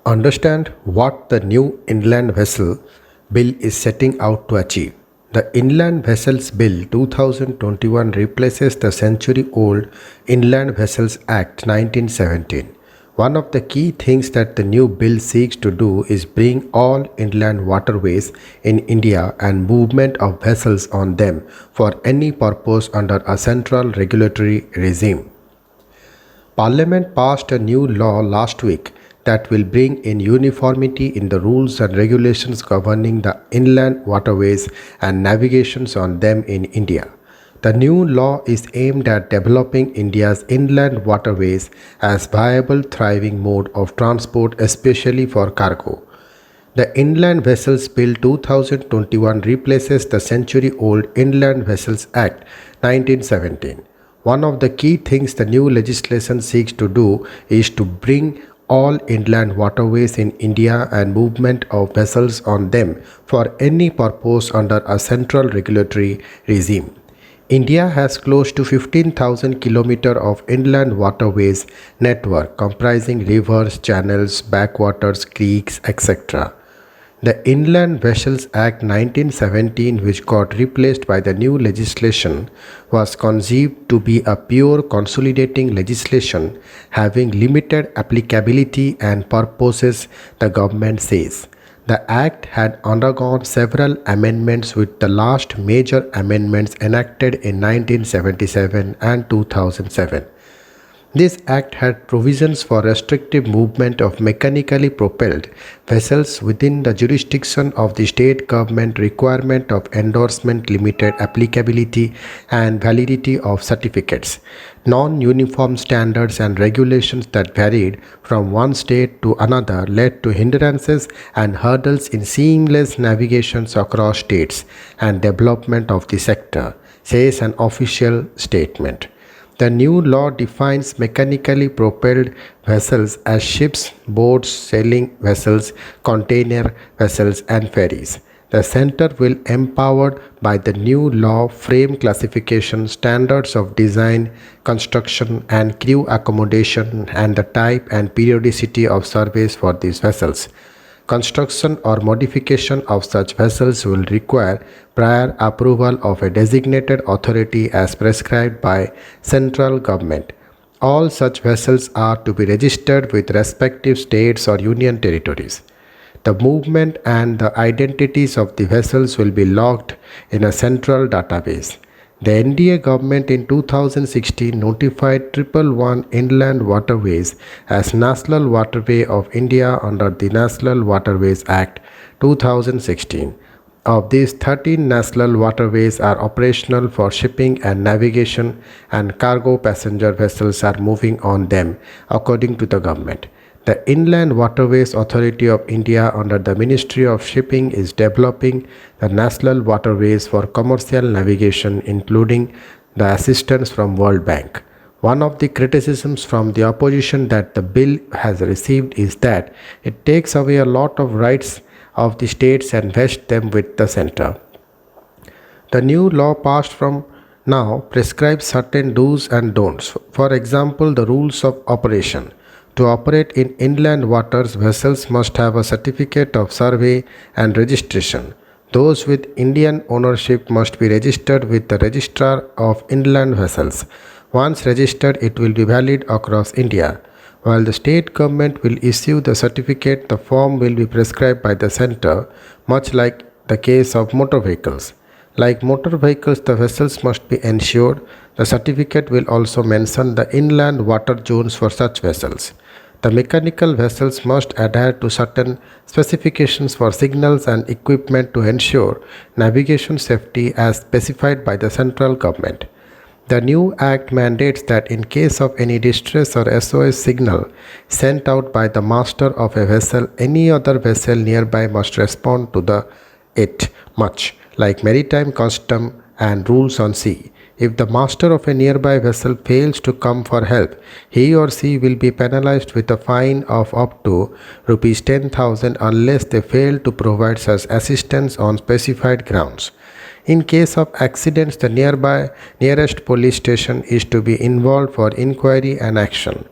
Understand what the new Inland Vessel Bill is setting out to achieve. The Inland Vessels Bill 2021 replaces the century old Inland Vessels Act 1917. One of the key things that the new bill seeks to do is bring all inland waterways in India and movement of vessels on them for any purpose under a central regulatory regime. Parliament passed a new law last week that will bring in uniformity in the rules and regulations governing the inland waterways and navigations on them in India. The new law is aimed at developing India's inland waterways as viable thriving mode of transport, especially for cargo. The Inland Vessels Bill 2021 replaces the century-old Inland Vessels Act 1917. One of the key things the new legislation seeks to do is to bring all inland waterways in India and movement of vessels on them for any purpose under a central regulatory regime. India has close to 15,000 kilometers of inland waterways network comprising rivers, channels, backwaters, creeks, etc. The Inland Vessels Act 1917, which got replaced by the new legislation, was conceived to be a pure consolidating legislation having limited applicability and purposes, the government says. The Act had undergone several amendments, with the last major amendments enacted in 1977 and 2007. This act had provisions for restrictive movement of mechanically propelled vessels within the jurisdiction of the state government, requirement of endorsement, limited applicability and validity of certificates, non-uniform standards and regulations that varied from one state to another led to hindrances and hurdles in seamless navigations across states and development of the sector, says an official statement. The new law defines mechanically propelled vessels as ships, boats, sailing vessels, container vessels, and ferries. The center will empowered by the new law frame classification, standards of design, construction, and crew accommodation, and the type and periodicity of service for these vessels. Construction or modification of such vessels will require prior approval of a designated authority as prescribed by central government. All such vessels are to be registered with respective states or union territories. The movement and the identities of the vessels will be logged in a central database. The NDA government in 2016 notified 111 inland waterways as National Waterway of India under the National Waterways Act 2016. Of these, 13 national waterways are operational for shipping and navigation, and cargo passenger vessels are moving on them, according to the government. The Inland Waterways Authority of India under the Ministry of Shipping is developing the national waterways for commercial navigation, including the assistance from World Bank. One of the criticisms from the opposition that the bill has received is that it takes away a lot of rights of the states and vests them with the center. The new law passed from now prescribes certain do's and don'ts. For example, the rules of operation. To operate in inland waters, vessels must have a certificate of survey and registration. Those with Indian ownership must be registered with the Registrar of Inland Vessels. Once registered, it will be valid across India. While the state government will issue the certificate, the form will be prescribed by the centre, much like the case of motor vehicles. Like motor vehicles, the vessels must be insured. The certificate will also mention the inland water zones for such vessels. The mechanical vessels must adhere to certain specifications for signals and equipment to ensure navigation safety as specified by the central government. The new act mandates that in case of any distress or SOS signal sent out by the master of a vessel, any other vessel nearby must respond to it, much like maritime custom and rules on sea. If the master of a nearby vessel fails to come for help, he or she will be penalized with a fine of up to Rs 10,000 unless they fail to provide such assistance on specified grounds. In case of accidents, the nearest police station is to be involved for inquiry and action.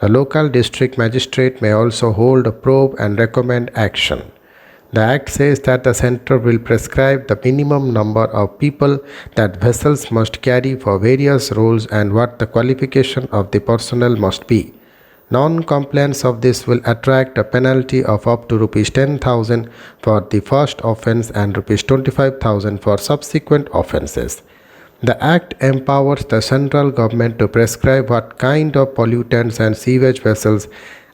The local district magistrate may also hold a probe and recommend action. The Act says that the Centre will prescribe the minimum number of people that vessels must carry for various roles and what the qualification of the personnel must be. Non-compliance of this will attract a penalty of up to Rs 10,000 for the first offence and Rs 25,000 for subsequent offences. The Act empowers the central government to prescribe what kind of pollutants and sewage vessels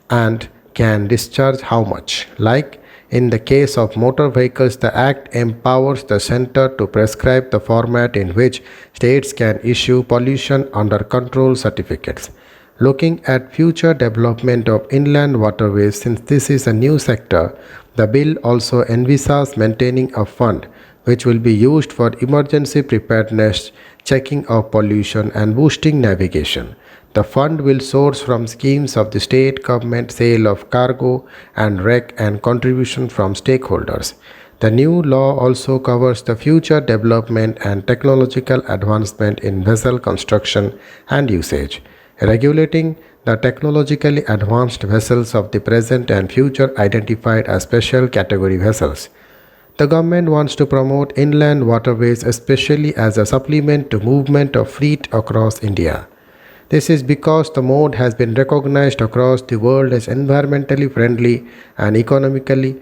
and can discharge how much. Like in the case of motor vehicles, the Act empowers the centre to prescribe the format in which states can issue pollution under control certificates. Looking at future development of inland waterways, since this is a new sector, the bill also envisages maintaining a fund which will be used for emergency preparedness, checking of pollution and boosting navigation. The fund will source from schemes of the state government, sale of cargo and wreck and contribution from stakeholders. The new law also covers the future development and technological advancement in vessel construction and usage, regulating the technologically advanced vessels of the present and future identified as special category vessels. The government wants to promote inland waterways especially as a supplement to movement of freight across India. This is because the mode has been recognized across the world as environmentally friendly and economically,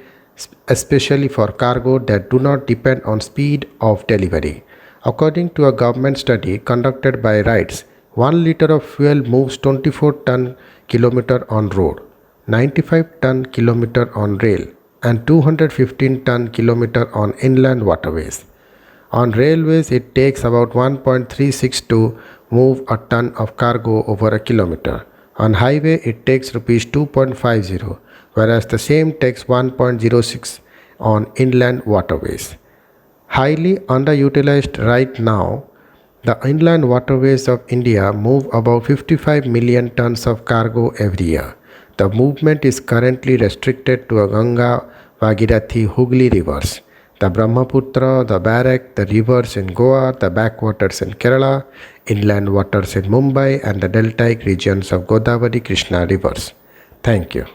especially for cargo that do not depend on speed of delivery. According to a government study conducted by RITES, 1 liter of fuel moves 24 ton kilometer on road, 95 ton kilometer on rail, and 215 ton kilometer on inland waterways. On railways, it takes about 1.36 to move a ton of cargo over a kilometer. On highway, it takes rupees 2.50, whereas the same takes 1.06 on inland waterways. Highly underutilized right now, the inland waterways of India move about 55 million tons of cargo every year. The movement is currently restricted to Ganga, Bhagirathi, Hooghly rivers, the Brahmaputra, the Barak, the rivers in Goa, the backwaters in Kerala, inland waters in Mumbai, and the deltaic regions of Godavari, Krishna rivers. Thank you.